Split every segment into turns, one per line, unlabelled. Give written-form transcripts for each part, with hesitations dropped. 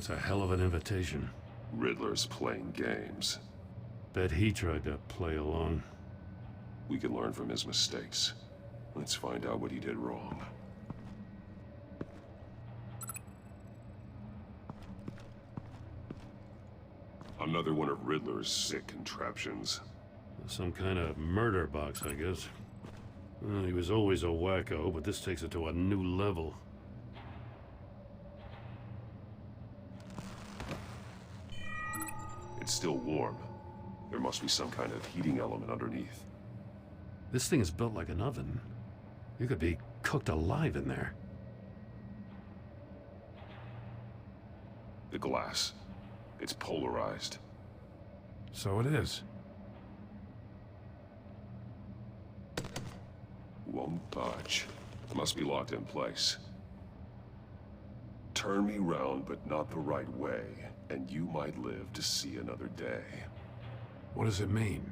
That's a hell of an invitation.
Riddler's playing games.
Bet he tried to play along.
We can learn from his mistakes. Let's find out what he did wrong. Another one of Riddler's sick contraptions.
Some kind of murder box, I guess. Well, he was always a wacko, but this takes it to a new level.
It's still warm. There must be some kind of heating element underneath.
This thing is built like an oven. You could be cooked alive in there.
The glass. It's polarized.
So it is.
Won't budge. Must be locked in place. Turn me round, but not the right way, and you might live to see another day.
What does it mean?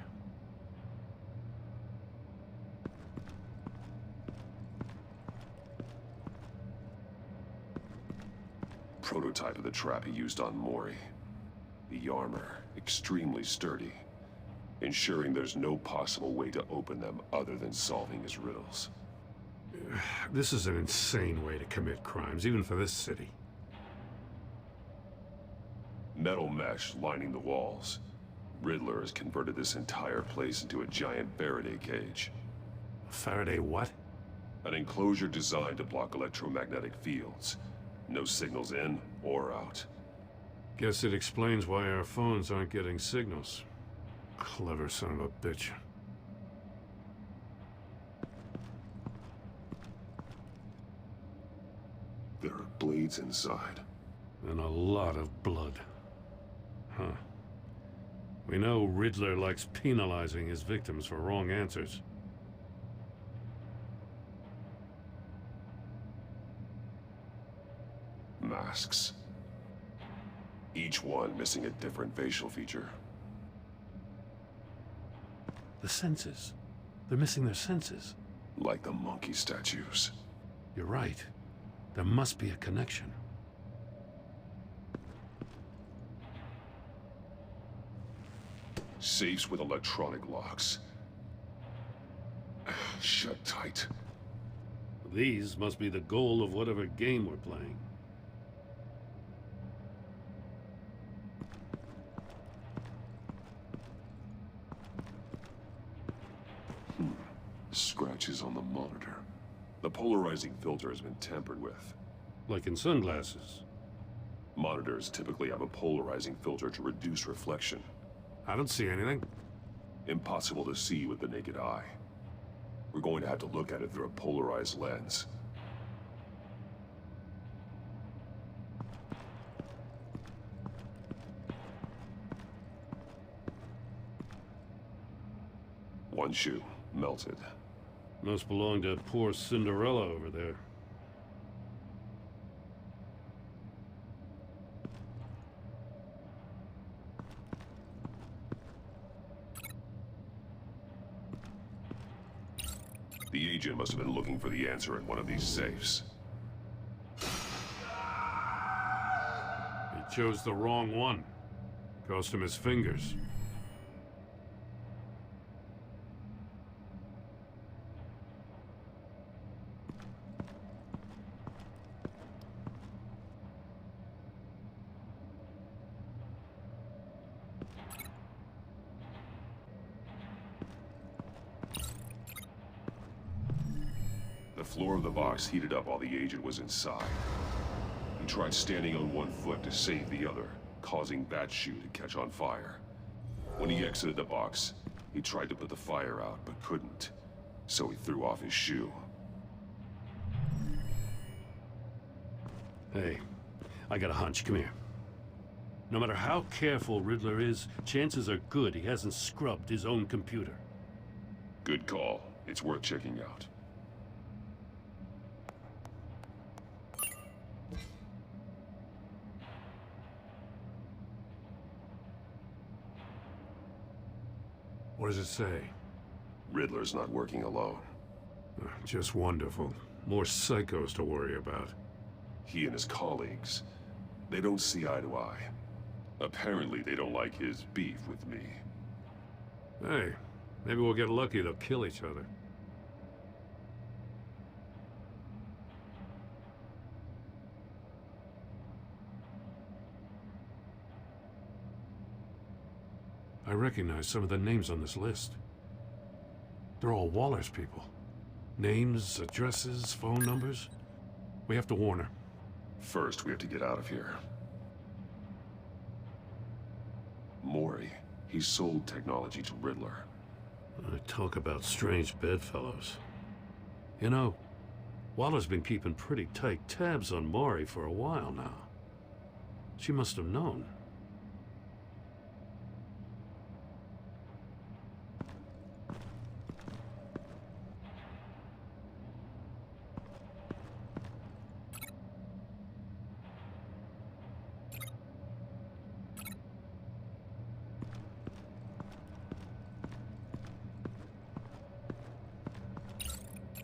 Prototype of the trap he used on Mori. The armor, extremely sturdy, ensuring there's no possible way to open them other than solving his riddles.
This is an insane way to commit crimes, even for this city.
Metal mesh lining the walls. Riddler has converted this entire place into a giant Faraday cage.
Faraday what?
An enclosure designed to block electromagnetic fields. No signals in or out.
Guess it explains why our phones aren't getting signals. Clever son of a bitch.
There are blades inside.
And a lot of blood. Huh. We know Riddler likes penalizing his victims for wrong answers.
Masks. Each one missing a different facial feature.
The senses. They're missing their senses.
Like the monkey statues.
You're right. There must be a connection.
Safes with electronic locks. Shut tight.
These must be the goal of whatever game we're playing.
Scratches on the monitor. The polarizing filter has been tampered with.
Like in sunglasses.
Monitors typically have a polarizing filter to reduce reflection.
I don't see anything.
Impossible to see with the naked eye. We're going to have to look at it through a polarized lens. One shoe, melted.
Must belong to poor Cinderella over there.
The agent must have been looking for the answer in one of these safes.
He chose the wrong one. Cost him his fingers.
The floor of the box heated up while the agent was inside. He tried standing on one foot to save the other, causing that shoe to catch on fire. When he exited the box, he tried to put the fire out, but couldn't. So he threw off his shoe.
Hey, I got a hunch. Come here. No matter how careful Riddler is, chances are good he hasn't scrubbed his own computer.
Good call. It's worth checking out.
What does it say?
Riddler's not working alone.
Just wonderful. More psychos to worry about.
He and his colleagues. They don't see eye to eye. Apparently, they don't like his beef with me.
Hey, maybe we'll get lucky. They'll kill each other. I recognize some of the names on this list. They're all Waller's people. Names, addresses, phone numbers. We have to warn her.
First, we have to get out of here. Mori, he sold technology to Riddler.
Talk about strange bedfellows. You know, Waller's been keeping pretty tight tabs on Mori for a while now. She must have known.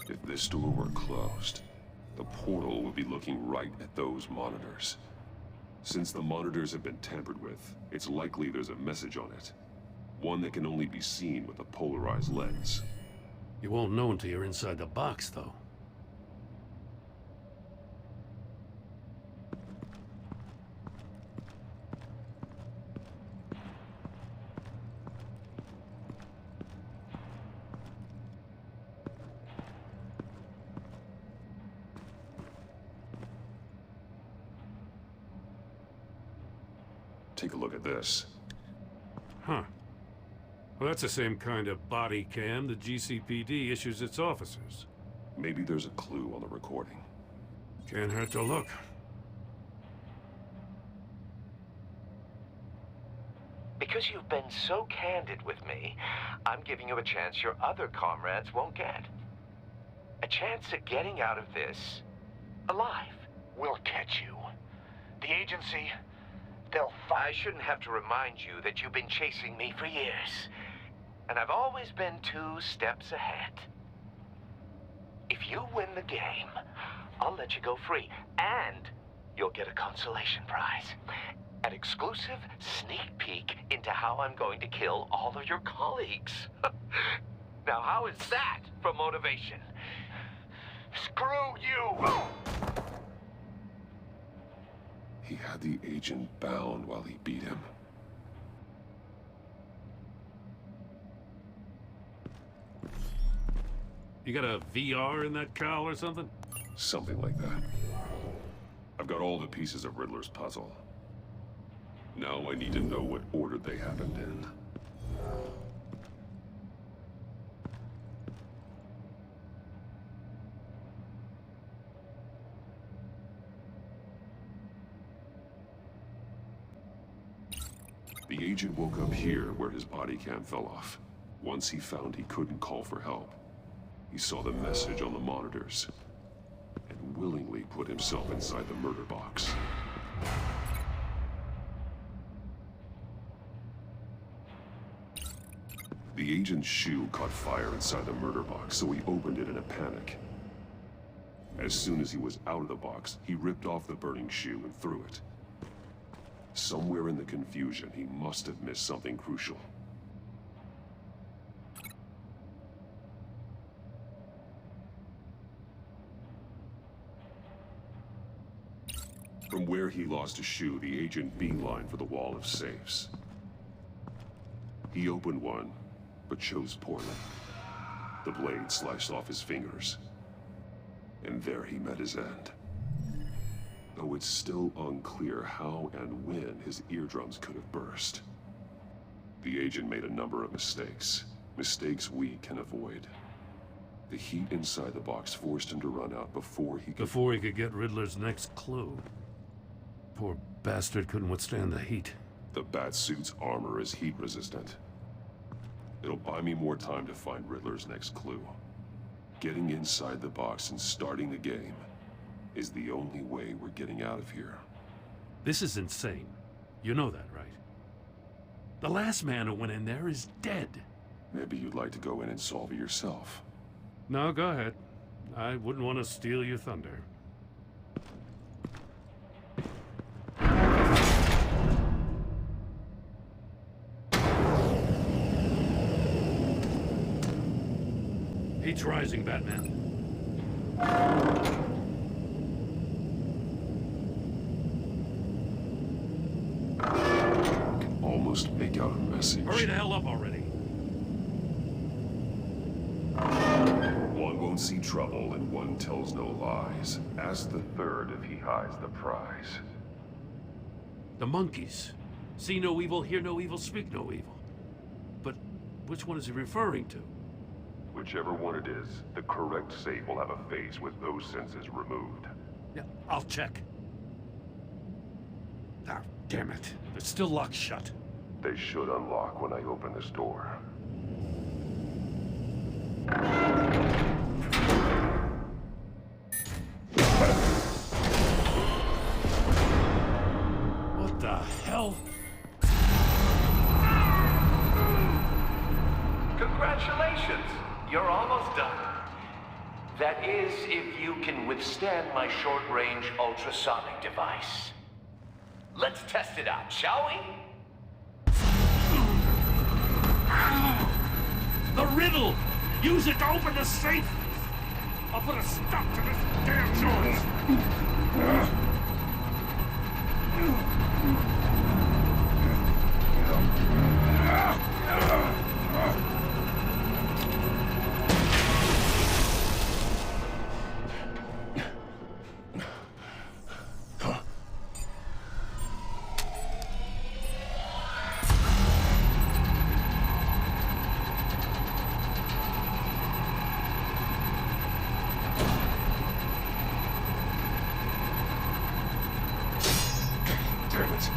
If this door were closed, the portal would be looking right at those monitors. Since the monitors have been tampered with, it's likely there's a message on it. One that can only be seen with a polarized lens.
You won't know until you're inside the box, though.
Take a look at this.
Huh. Well, that's the same kind of body cam the GCPD issues its officers.
Maybe there's a clue on the recording.
Can't hurt to look.
Because you've been so candid with me, I'm giving you a chance your other comrades won't get. A chance at getting out of this alive.
We'll catch you. The agency,
I shouldn't have to remind you that you've been chasing me for years. And I've always been 2 steps ahead. If you win the game, I'll let you go free. And you'll get a consolation prize. An exclusive sneak peek into how I'm going to kill all of your colleagues. Now, how is that for motivation?
screw you!
He had the agent bound while he beat him.
You got a VR in that cowl or something?
Something like that. I've got all the pieces of Riddler's puzzle. Now I need to know what order they happened in. The agent woke up here where his body cam fell off. Once he found he couldn't call for help, he saw the message on the monitors and willingly put himself inside the murder box. The agent's shoe caught fire inside the murder box, so he opened it in a panic. As soon as he was out of the box, he ripped off the burning shoe and threw it. Somewhere in the confusion, he must have missed something crucial. From where he lost a shoe, the agent beelined for the wall of safes. He opened one, but chose poorly. The blade sliced off his fingers. And there he met his end. Though it's still unclear how and when his eardrums could have burst. The agent made a number of mistakes. Mistakes we can avoid. The heat inside the box forced him to run out before he could
get Riddler's next clue. Poor bastard couldn't withstand the heat.
The Batsuit's armor is heat resistant. It'll buy me more time to find Riddler's next clue. Getting inside the box and starting the game is the only way we're getting out of here.
This is insane. You know that, right? The last man who went in there is dead.
Maybe you'd like to go in and solve it yourself.
No, go ahead. I wouldn't want to steal your thunder. Heat's rising, Batman.
I can almost make out a message.
Hurry the hell up already.
One won't see trouble and one tells no lies. Ask the third if he hides the prize.
The monkeys. See no evil, hear no evil, speak no evil. But which one is he referring to?
Whichever one it is, the correct save will have a face with those senses removed.
Yeah, I'll check. Ah, damn it. They're still locked shut.
They should unlock when I open this door.
What the hell?
Congratulations! You're almost done. That is, if you can withstand my short-range ultrasonic device. Let's test it out, shall we?
The riddle! Use it to open the safe! I'll put a stop to this damn noise!
Damn it.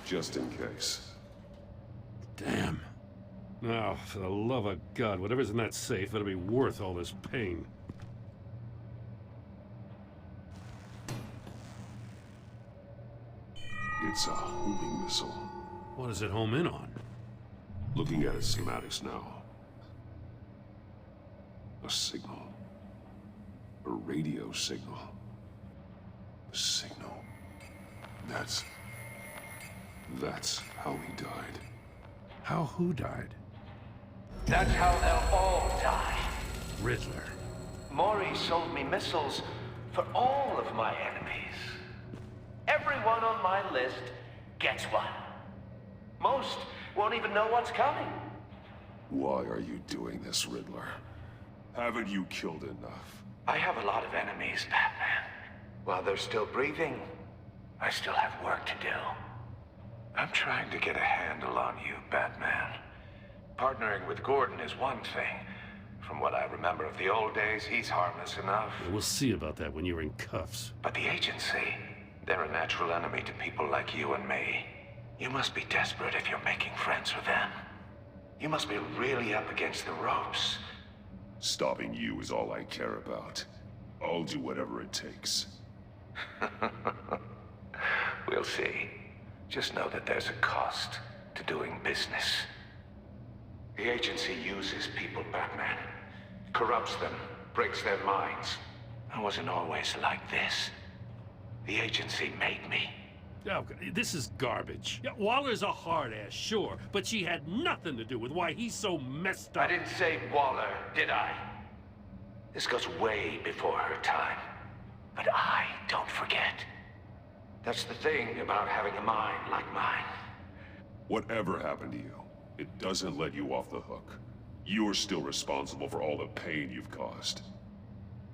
Just in case.
Damn. Now, for the love of God, whatever's in that safe better be worth all this pain.
It's a homing missile.
What does it home in on?
Looking at its schematics now. A signal. A radio signal. A signal. That's how he died.
How who died?
That's how they'll all die.
Riddler.
Maury sold me missiles for all of my enemies. Everyone on my list gets one. Most won't even know what's coming.
Why are you doing this, Riddler? Haven't you killed enough?
I have a lot of enemies, Batman. While they're still breathing, I still have work to do. I'm trying to get a handle on you, Batman. Partnering with Gordon is one thing. From what I remember of the old days, he's harmless enough.
We'll see about that when you're in cuffs.
But the agency, they're a natural enemy to people like you and me. You must be desperate if you're making friends with them. You must be really up against the ropes.
Stopping you is all I care about. I'll do whatever it takes.
We'll see. Just know that there's a cost to doing business. The agency uses people, Batman. Corrupts them, breaks their minds. I wasn't always like this. The agency made me.
Oh, this is garbage. Yeah, Waller's a hard-ass, sure, but she had nothing to do with why he's so messed up.
I didn't say Waller, did I? This goes way before her time. But I don't forget. That's the thing about having a mind like mine.
Whatever happened to you, it doesn't let you off the hook. You're still responsible for all the pain you've caused.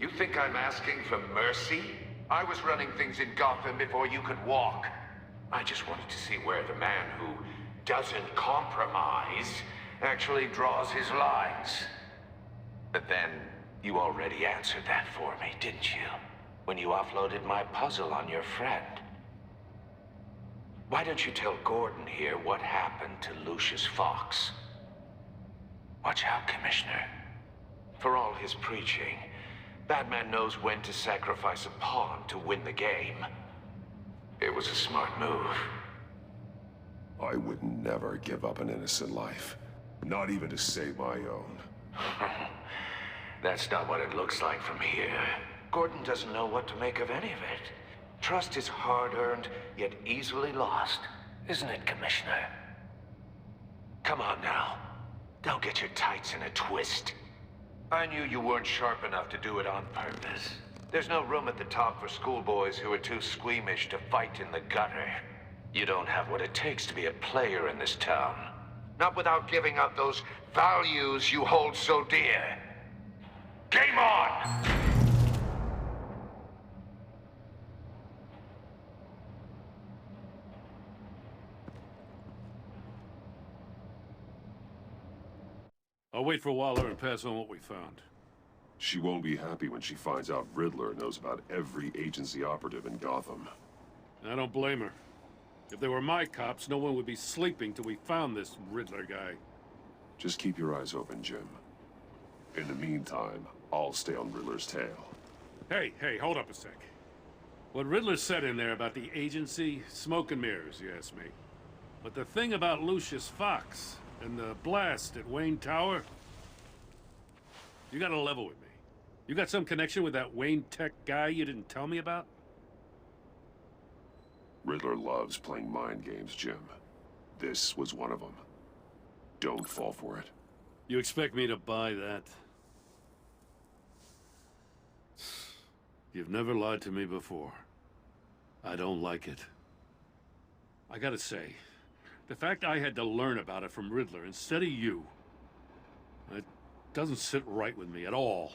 You think I'm asking for mercy? I was running things in Gotham before you could walk. I just wanted to see where the man who doesn't compromise actually draws his lines. But then, you already answered that for me, didn't you? When you offloaded my puzzle on your friend. Why don't you tell Gordon here what happened to Lucius Fox? Watch out, Commissioner. For all his preaching, Batman knows when to sacrifice a pawn to win the game. It was a smart move.
I would never give up an innocent life. Not even to save my own.
That's not what it looks like from here. Gordon doesn't know what to make of any of it. Trust is hard-earned, yet easily lost. Isn't it, Commissioner? Come on now. Don't get your tights in a twist. I knew you weren't sharp enough to do it on purpose. There's no room at the top for schoolboys who are too squeamish to fight in the gutter. You don't have what it takes to be a player in this town. Not without giving up those values you hold so dear. Game on!
I'll wait for Waller and pass on what we found.
She won't be happy when she finds out Riddler knows about every agency operative in Gotham.
I don't blame her. If they were my cops, no one would be sleeping till we found this Riddler guy.
Just keep your eyes open, Jim. In the meantime, I'll stay on Riddler's tail.
Hey, hold up a sec. What Riddler said in there about the agency, smoke and mirrors, you ask me. But the thing about Lucius Fox and the blast at Wayne Tower, you gotta level with me. You got some connection with that Wayne Tech guy you didn't tell me about?
Riddler loves playing mind games, Jim. This was one of them. Don't fall for it.
You expect me to buy that? You've never lied to me before. I don't like it. I gotta say, the fact I had to learn about it from Riddler instead of you, it doesn't sit right with me at all.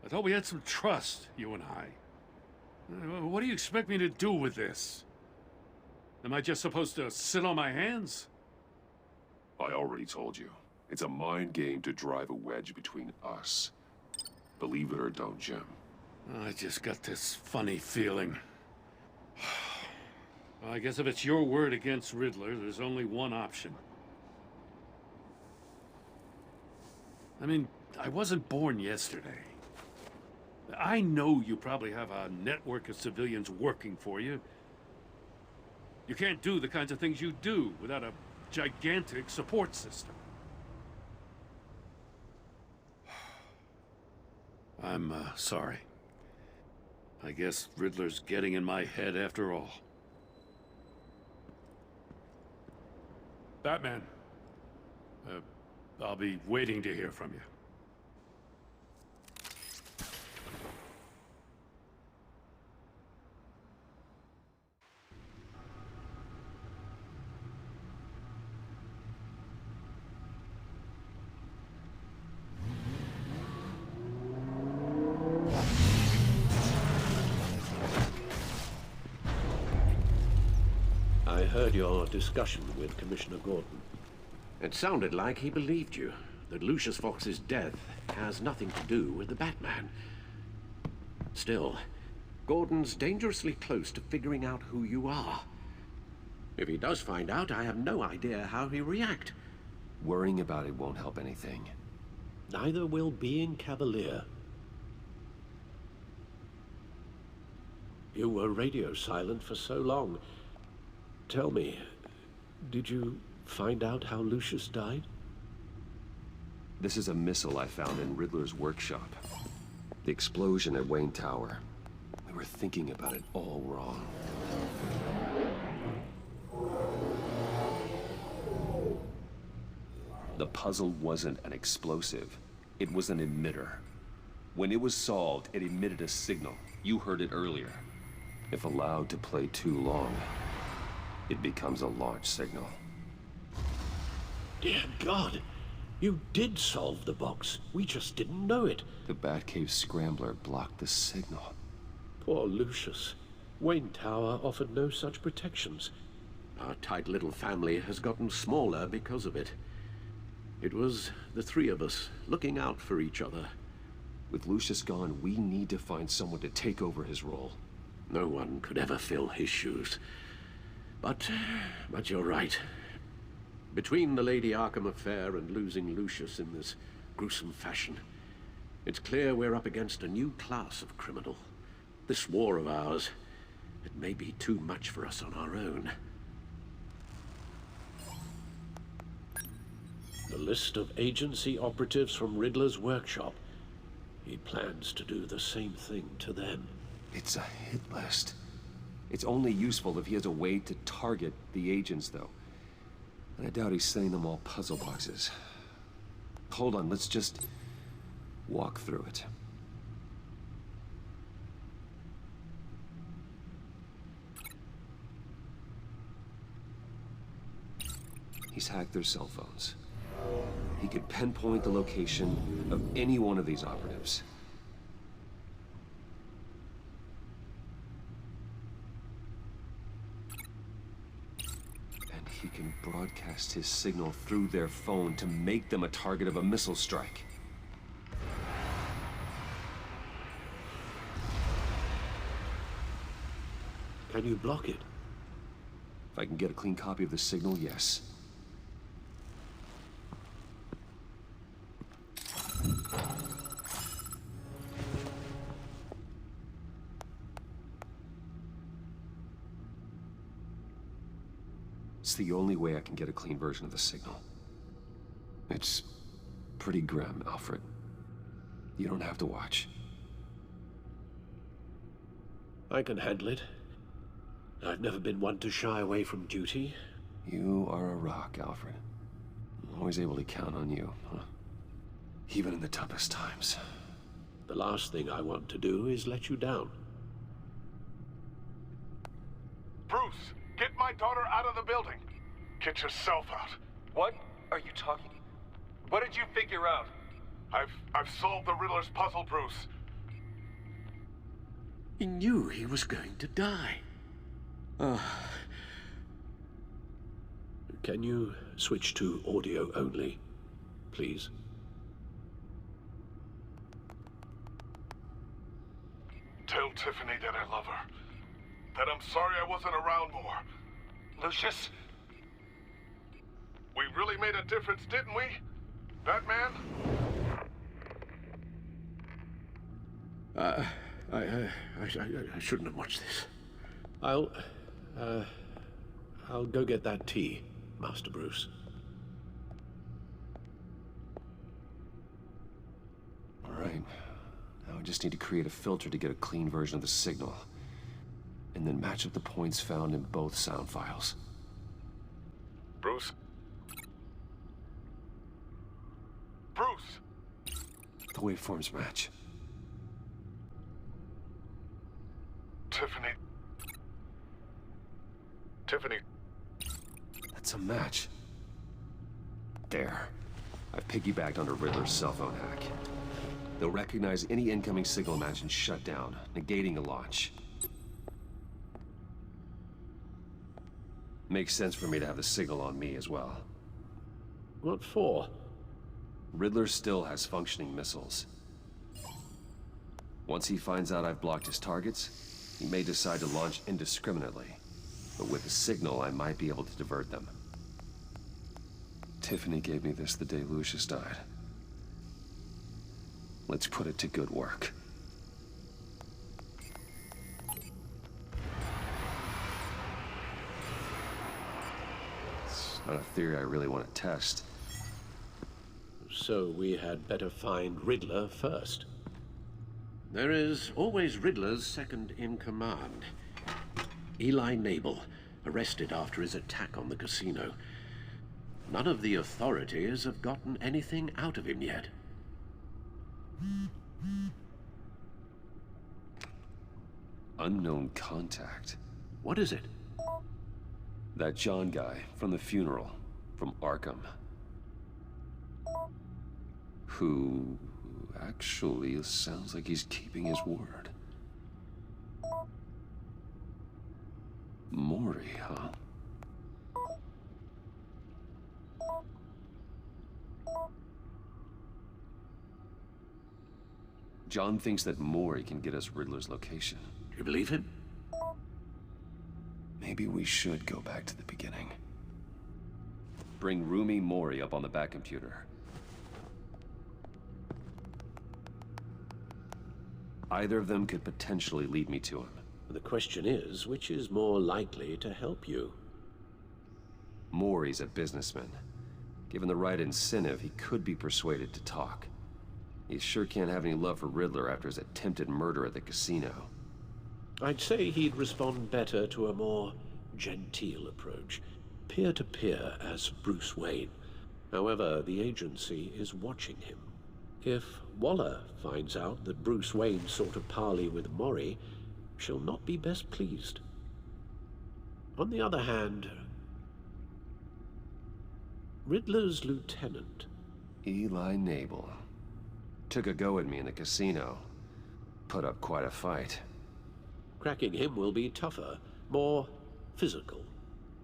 I thought we had some trust, you and I. What do you expect me to do with this? Am I just supposed to sit on my hands?
I already told you. It's a mind game to drive a wedge between us. Believe it or don't, Jim.
I just got this funny feeling. Well, I guess if it's your word against Riddler, there's only one option. I mean, I wasn't born yesterday. I know you probably have a network of civilians working for you. You can't do the kinds of things you do without a gigantic support system. I'm, sorry. I guess Riddler's getting in my head after all. Batman. I'll be waiting to hear from you.
I heard your discussion with Commissioner Gordon.
It sounded like he believed you, that Lucius Fox's death has nothing to do with the Batman. Still, Gordon's dangerously close to figuring out who you are. If he does find out, I have no idea how he'll react.
Worrying about it won't help anything.
Neither will being cavalier. You were radio silent for so long. Tell me, did you find out how Lucius died?
This is a missile I found in Riddler's workshop. The explosion at Wayne Tower. We were thinking about it all wrong. The puzzle wasn't an explosive. It was an emitter. When it was solved, it emitted a signal. You heard it earlier. If allowed to play too long, it becomes a launch signal.
Dear God, you did solve the box. We just didn't know it.
The Batcave scrambler blocked the signal.
Poor Lucius. Wayne Tower offered no such protections.
Our tight little family has gotten smaller because of it. It was the three of us looking out for each other.
With Lucius gone, we need to find someone to take over his role.
No one could ever fill his shoes. But you're right. Between the Lady Arkham affair and losing Lucius in this gruesome fashion, it's clear we're up against a new class of criminal. This war of ours, It may be too much for us on our own.
The list of agency operatives from Riddler's workshop. He plans to do the same thing to them.
It's a hit list. It's only useful if he has a way to target the agents, though. And I doubt he's sending them all puzzle boxes. Hold on, let's just walk through it. He's hacked their cell phones. He could pinpoint the location of any one of these operatives. And he can broadcast his signal through their phone to make them a target of a missile strike.
Can you block it?
If I can get a clean copy of the signal, yes. It's the only way I can get a clean version of the signal. It's pretty grim, Alfred. You don't have to watch.
I can handle it. I've never been one to shy away from duty.
You are a rock, Alfred. I'm always able to count on you, huh? Even in the toughest times.
The last thing I want to do is let you down.
Bruce, get my daughter out of the building. Get yourself out.
What are you talking? What did you figure out?
I've solved the Riddler's puzzle, Bruce.
He knew he was going to die.
Can you switch to audio only, please?
Tell Tiffany that I love her. That I'm sorry I wasn't around more.
Lucius?
We really made a difference, didn't we? Batman?
I shouldn't have watched this.
I'll go get that tea, Master Bruce.
All right. Now I just need to create a filter to get a clean version of the signal. And then match up the points found in both sound files.
Bruce? Bruce!
The waveforms match.
Tiffany. Tiffany.
That's a match. There. I've piggybacked onto Riddler's cell phone hack. They'll recognize any incoming signal match and shut down, negating a launch. Makes sense for me to have the signal on me as well.
What for?
Riddler still has functioning missiles. Once he finds out I've blocked his targets, he may decide to launch indiscriminately. But with the signal, I might be able to divert them. Tiffany gave me this the day Lucius died. Let's put it to good work. It's not a theory I really want to test.
So we had better find Riddler first.
There is always Riddler's second in command. Eli Nabel, arrested after his attack on the casino. None of the authorities have gotten anything out of him yet.
Unknown contact.
What is it?
That John guy from the funeral, from Arkham. Who actually sounds like he's keeping his word. Maury, huh? John thinks that Maury can get us Riddler's location.
Do you believe him?
Maybe we should go back to the beginning. Bring Rumi Maury up on the back computer. Either of them could potentially lead me to him.
The question is, which is more likely to help you?
Maury's a businessman. Given the right incentive, he could be persuaded to talk. He sure can't have any love for Riddler after his attempted murder at the casino.
I'd say he'd respond better to a more genteel approach, peer-to-peer as Bruce Wayne. However, the agency is watching him. If Waller finds out that Bruce Wayne sought a parley with Maury, she'll not be best pleased. On the other hand, Riddler's lieutenant,
Eli Nabel. Took a go at me in the casino. Put up quite a fight.
cracking him will be tougher, more physical.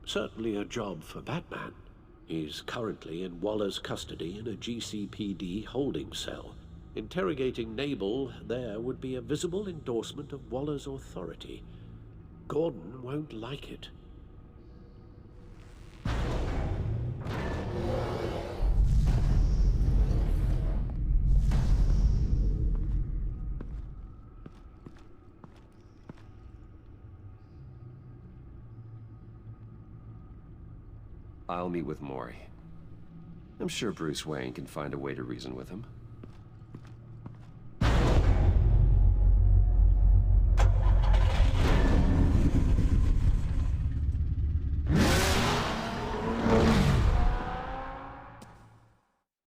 Certainly a job for Batman. He's currently in Waller's custody in a GCPD holding cell. Interrogating Nabel there would be a visible endorsement of Waller's authority. Gordon won't like it.
I'll meet with Maury. I'm sure Bruce Wayne can find a way to reason with him.